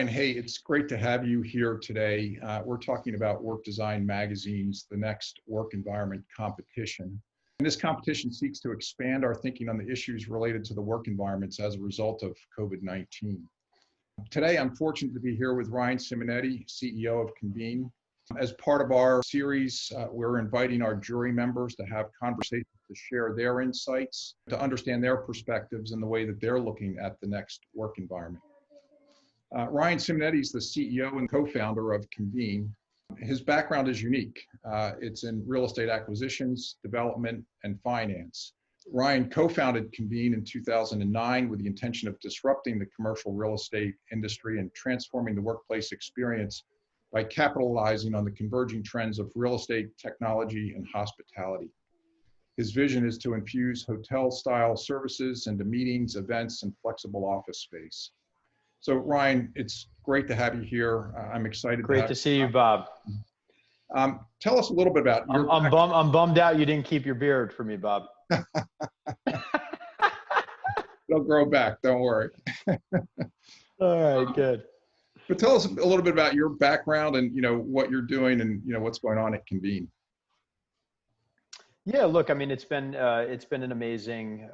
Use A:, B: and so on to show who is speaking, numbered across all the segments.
A: Ryan, hey, it's great to have you here today. We're talking about Work Design Magazine's The Next Work Environment competition. And this competition seeks to expand our thinking on the issues related to the work environments as a result of COVID-19. Today, I'm fortunate to be here with Ryan Simonetti, CEO of Convene. As part of our series, we're inviting our jury members to have conversations to share their insights, to understand their perspectives and the way that they're looking at the next work environment. Ryan Simonetti is the CEO and co-founder of Convene. His background is unique. It's in real estate acquisitions, development, and finance. Ryan co-founded Convene in 2009 with the intention of disrupting the commercial real estate industry and transforming the workplace experience by capitalizing on the converging trends of real estate, technology, and hospitality. His vision is to infuse hotel-style services into meetings, events, and flexible office space. So Ryan, it's great to have you here. I'm excited.
B: Great to see you, Bob.
A: Tell us a little bit about your.
B: I'm bummed out you didn't keep your beard for me, Bob.
A: It'll grow back. Don't worry.
B: All right, good.
A: But tell us a little bit about your background and what you're doing and what's going on at Convene.
B: Yeah, look, I mean, it's been an amazing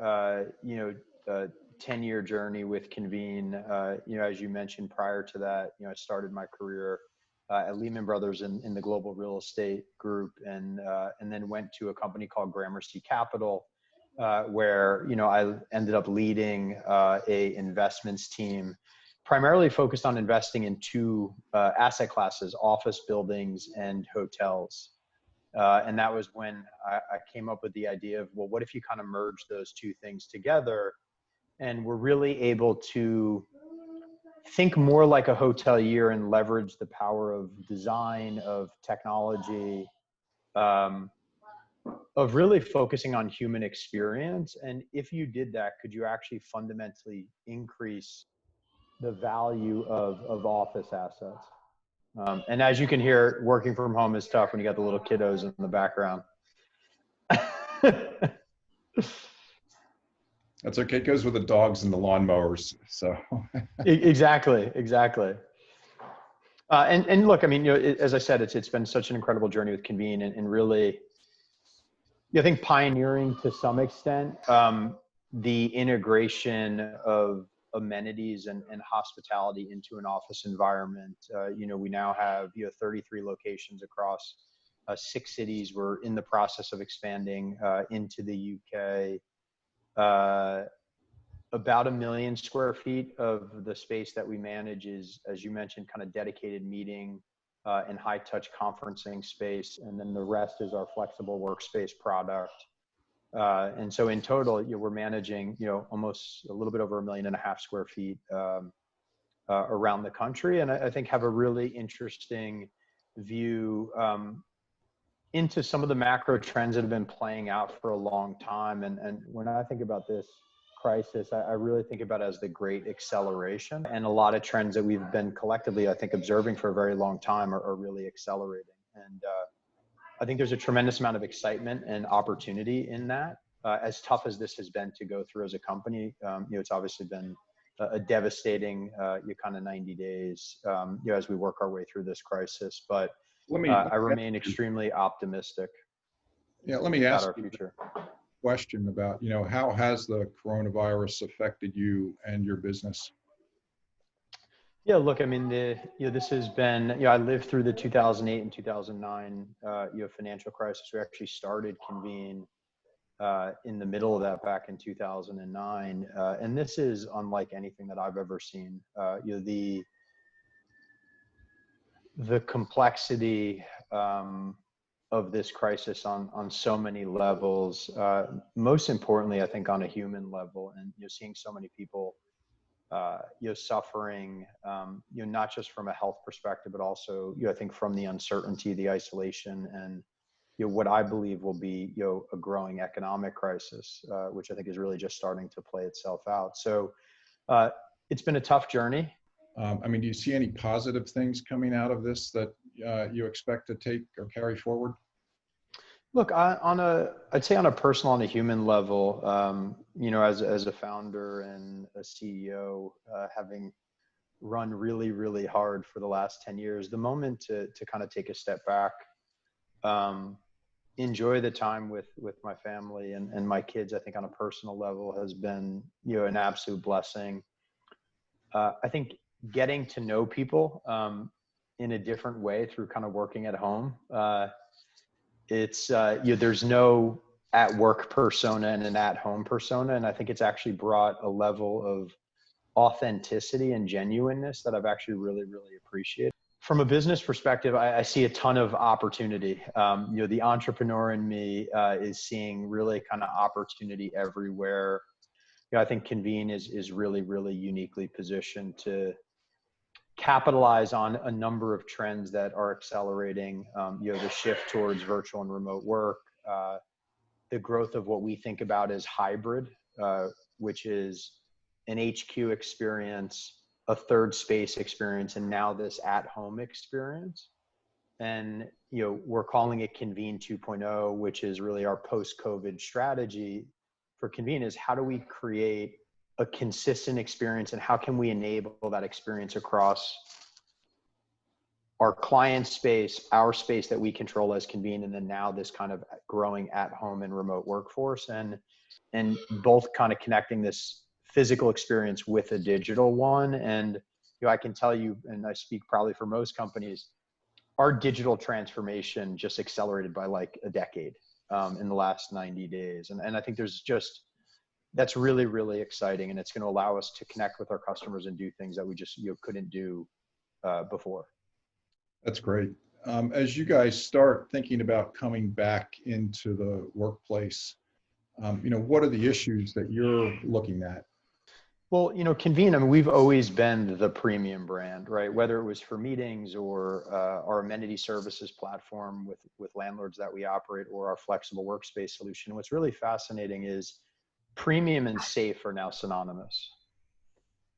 B: 10-year journey with Convene. As you mentioned, prior to that, I started my career at Lehman Brothers in the global real estate group, and then went to a company called Gramercy Capital, where I ended up leading a investments team, primarily focused on investing in two asset classes: office buildings and hotels. And that was when I came up with the idea of, well, what if you kind of merge those two things together? And we're really able to think more like a hotelier and leverage the power of design, of technology, of really focusing on human experience. And if you did that, could you actually fundamentally increase the value of office assets? And as you can hear, working from home is tough when you got the little kiddos in the background.
A: That's okay. It goes with the dogs and the lawnmowers. So
B: exactly. And look, I mean, as I said, it's been such an incredible journey with Convene, and really, I think pioneering to some extent the integration of amenities and hospitality into an office environment. We now have 33 locations across 6 cities. We're in the process of expanding into the UK. About 1 million square feet of the space that we manage is, as you mentioned, kind of dedicated meeting and high touch conferencing space. And then the rest is our flexible workspace product. And so in total, we're managing, almost a little bit over 1.5 million square feet around the country. And I think have a really interesting view into some of the macro trends that have been playing out for a long time. And when I think about this crisis, I really think about it as the great acceleration. And a lot of trends that we've been collectively, I think, observing for a very long time are really accelerating. And I think there's a tremendous amount of excitement and opportunity in that. As tough as this has been to go through as a company, it's obviously been a devastating kind of 90 days as we work our way through this crisis. But I remain extremely optimistic.
A: Yeah, let me ask
B: about our future.
A: A question about, how has the coronavirus affected you and your business?
B: Yeah, look, I mean, this has been, I lived through the 2008 and 2009 financial crisis. We actually started Convene in the middle of that back in 2009, and this is unlike anything that I've ever seen. The complexity of this crisis on so many levels, most importantly, I think on a human level, and seeing so many people suffering, not just from a health perspective, but also, I think from the uncertainty, the isolation, and what I believe will be, a growing economic crisis, which I think is really just starting to play itself out. So it's been a tough journey.
A: I mean, do you see any positive things coming out of this that you expect to take or carry forward?
B: Look, I'd say on a personal, on a human level, as a founder and a CEO, having run really, really hard for the last 10 years, the moment to kind of take a step back, enjoy the time with my family and my kids, I think on a personal level has been, an absolute blessing. I think getting to know people in a different way through kind of working at home. There's no at work persona and an at home persona. And I think it's actually brought a level of authenticity and genuineness that I've actually really, really appreciated. From a business perspective, I see a ton of opportunity. The entrepreneur in me is seeing really kind of opportunity everywhere. I think Convene is really, really uniquely positioned to capitalize on a number of trends that are accelerating, the shift towards virtual and remote work, the growth of what we think about as hybrid, which is an HQ experience, a third space experience, and now this at-home experience. And, we're calling it Convene 2.0, which is really our post-COVID strategy for Convene is how do we create a consistent experience and how can we enable that experience across our client space, our space that we control as Convene, and then now this kind of growing at home and remote workforce, and both kind of connecting this physical experience with a digital one. And I can tell you, and I speak probably for most companies, our digital transformation just accelerated by like a decade in the last 90 days. And I think that's really, really exciting. And it's going to allow us to connect with our customers and do things that we just couldn't do before.
A: That's great. As you guys start thinking about coming back into the workplace, what are the issues that you're looking at?
B: Well, Convene, I mean, we've always been the premium brand, right? Whether it was for meetings or our amenity services platform with landlords that we operate or our flexible workspace solution. What's really fascinating is premium and safe are now synonymous.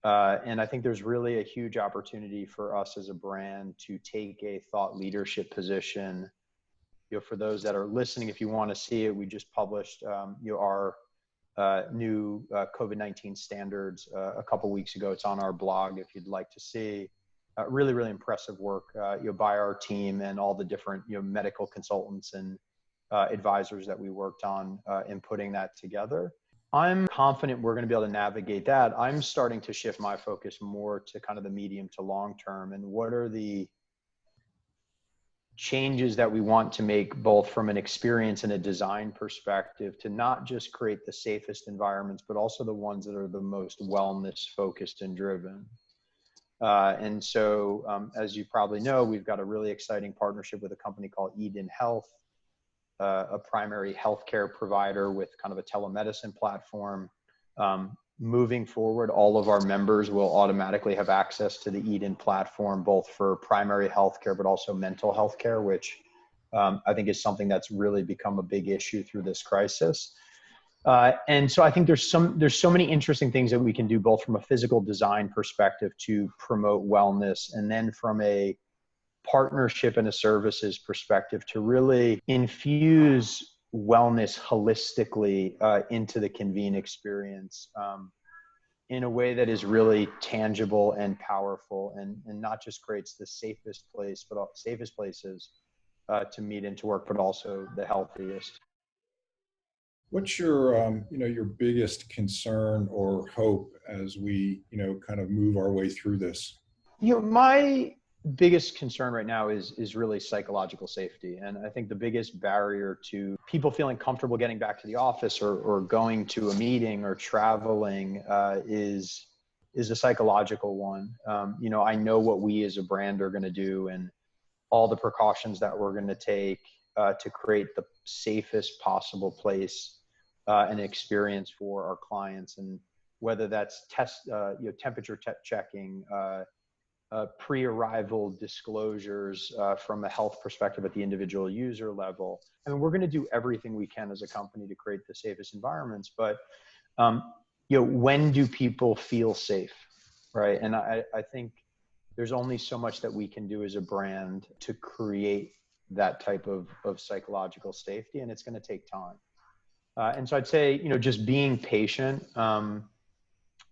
B: And I think there's really a huge opportunity for us as a brand to take a thought leadership position. For those that are listening, if you want to see it, we just published our new COVID-19 standards a couple weeks ago. It's on our blog if you'd like to see. Really, really impressive work by our team and all the different medical consultants and advisors that we worked on in putting that together. I'm confident we're going to be able to navigate that. I'm starting to shift my focus more to kind of the medium to long term and what are the changes that we want to make both from an experience and a design perspective to not just create the safest environments, but also the ones that are the most wellness focused and driven. And so, as you probably know, we've got a really exciting partnership with a company called Eden Health, a primary healthcare provider with kind of a telemedicine platform. Moving forward, all of our members will automatically have access to the Eden platform, both for primary healthcare, but also mental health care, which I think is something that's really become a big issue through this crisis. And so I think there's so many interesting things that we can do, both from a physical design perspective to promote wellness, and then from a partnership and a services perspective to really infuse wellness holistically into the Convene experience in a way that is really tangible and powerful and not just creates the safest place, but safest places to meet and to work, but also the healthiest.
A: What's your, your biggest concern or hope as we, kind of move our way through this?
B: My biggest concern right now is really psychological safety. And I think the biggest barrier to people feeling comfortable getting back to the office or going to a meeting or traveling is a psychological one. I know what we as a brand are going to do and all the precautions that we're going to take to create the safest possible place and experience for our clients. And whether that's temperature checking, pre-arrival disclosures from a health perspective at the individual user level. I mean, we're going to do everything we can as a company to create the safest environments, but when do people feel safe, right? And I think there's only so much that we can do as a brand to create that type of psychological safety, and it's going to take time. And so I'd say, just being patient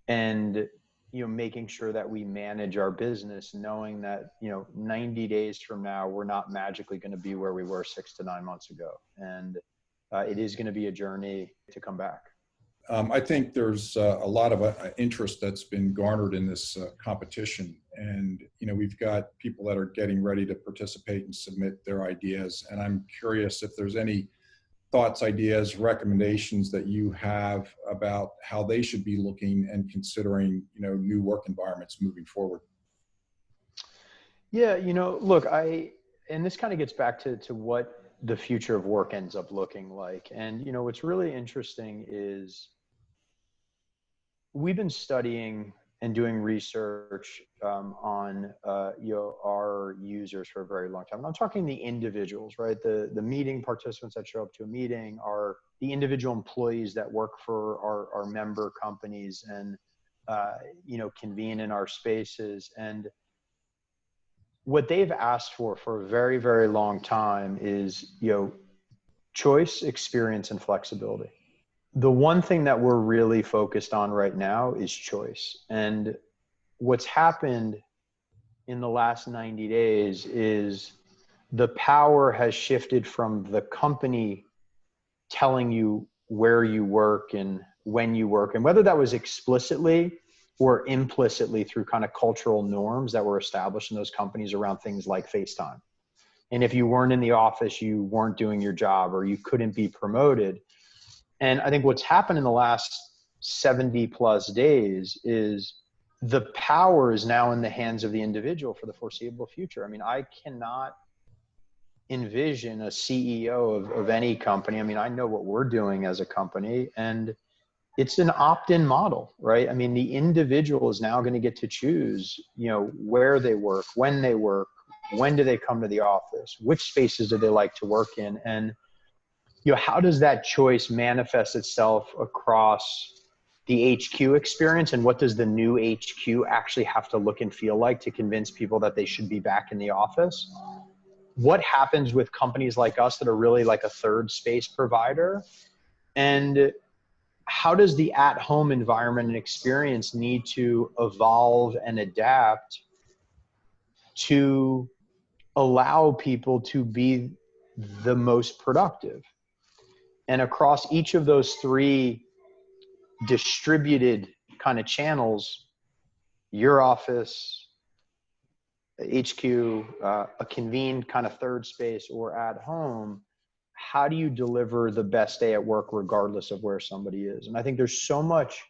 B: and making sure that we manage our business, knowing that, 90 days from now, we're not magically going to be where we were 6 to 9 months ago. And it is going to be a journey to come back.
A: I think there's a lot of interest that's been garnered in this competition. And, we've got people that are getting ready to participate and submit their ideas. And I'm curious if there's any thoughts, ideas, recommendations that you have about how they should be looking and considering, new work environments moving forward.
B: Yeah, look, and this kind of gets back to what the future of work ends up looking like. And, what's really interesting is we've been studying and doing research on our users for a very long time. And I'm talking the individuals, right? The meeting participants that show up to a meeting are the individual employees that work for our member companies and convene in our spaces. And what they've asked for a very, very long time is choice, experience, and flexibility. The one thing that we're really focused on right now is choice. And what's happened in the last 90 days is the power has shifted from the company telling you where you work and when you work, and whether that was explicitly or implicitly through kind of cultural norms that were established in those companies around things like FaceTime. And if you weren't in the office, you weren't doing your job or you couldn't be promoted. And I think what's happened in the last 70 plus days is the power is now in the hands of the individual for the foreseeable future. I mean, I cannot envision a CEO of any company. I mean, I know what we're doing as a company, and it's an opt-in model, right? I mean, the individual is now going to get to choose, where they work, when do they come to the office, which spaces do they like to work in, and how does that choice manifest itself across the HQ experience, and what does the new HQ actually have to look and feel like to convince people that they should be back in the office? What happens with companies like us that are really like a third space provider? And how does the at-home environment and experience need to evolve and adapt to allow people to be the most productive? And across each of those three distributed kind of channels, your office, HQ, a convened kind of third space, or at home, how do you deliver the best day at work regardless of where somebody is? And I think there's so much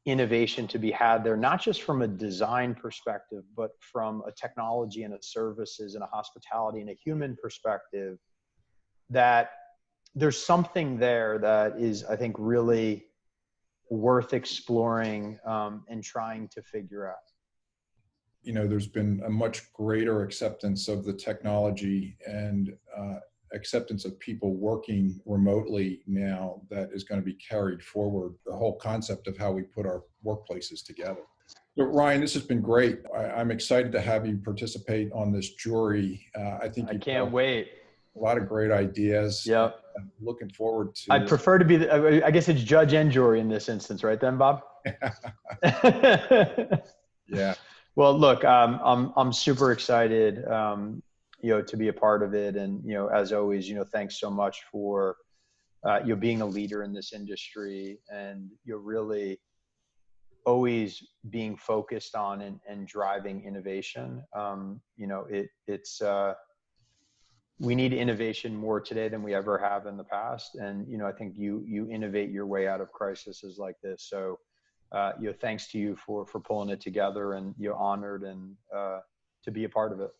B: innovation to be had there, not just from a design perspective, but from a technology and a services and a hospitality and a human perspective, that there's something there that is, I think, really worth exploring and trying to figure out.
A: There's been a much greater acceptance of the technology and acceptance of people working remotely now that is going to be carried forward, the whole concept of how we put our workplaces together. So Ryan, this has been great. I'm excited to have you participate on this jury. I can't wait. A lot of great ideas.
B: Yep.
A: I'm looking forward to.
B: I'd prefer to be, I guess it's judge and jury in this instance, right then, Bob?
A: Yeah.
B: Well, look, I'm super excited, to be a part of it. And, as always, thanks so much for, being a leader in this industry, and you're really always being focused on and driving innovation. We need innovation more today than we ever have in the past. And, I think you innovate your way out of crises like this. So, thanks to you for pulling it together, and you're honored and to be a part of it.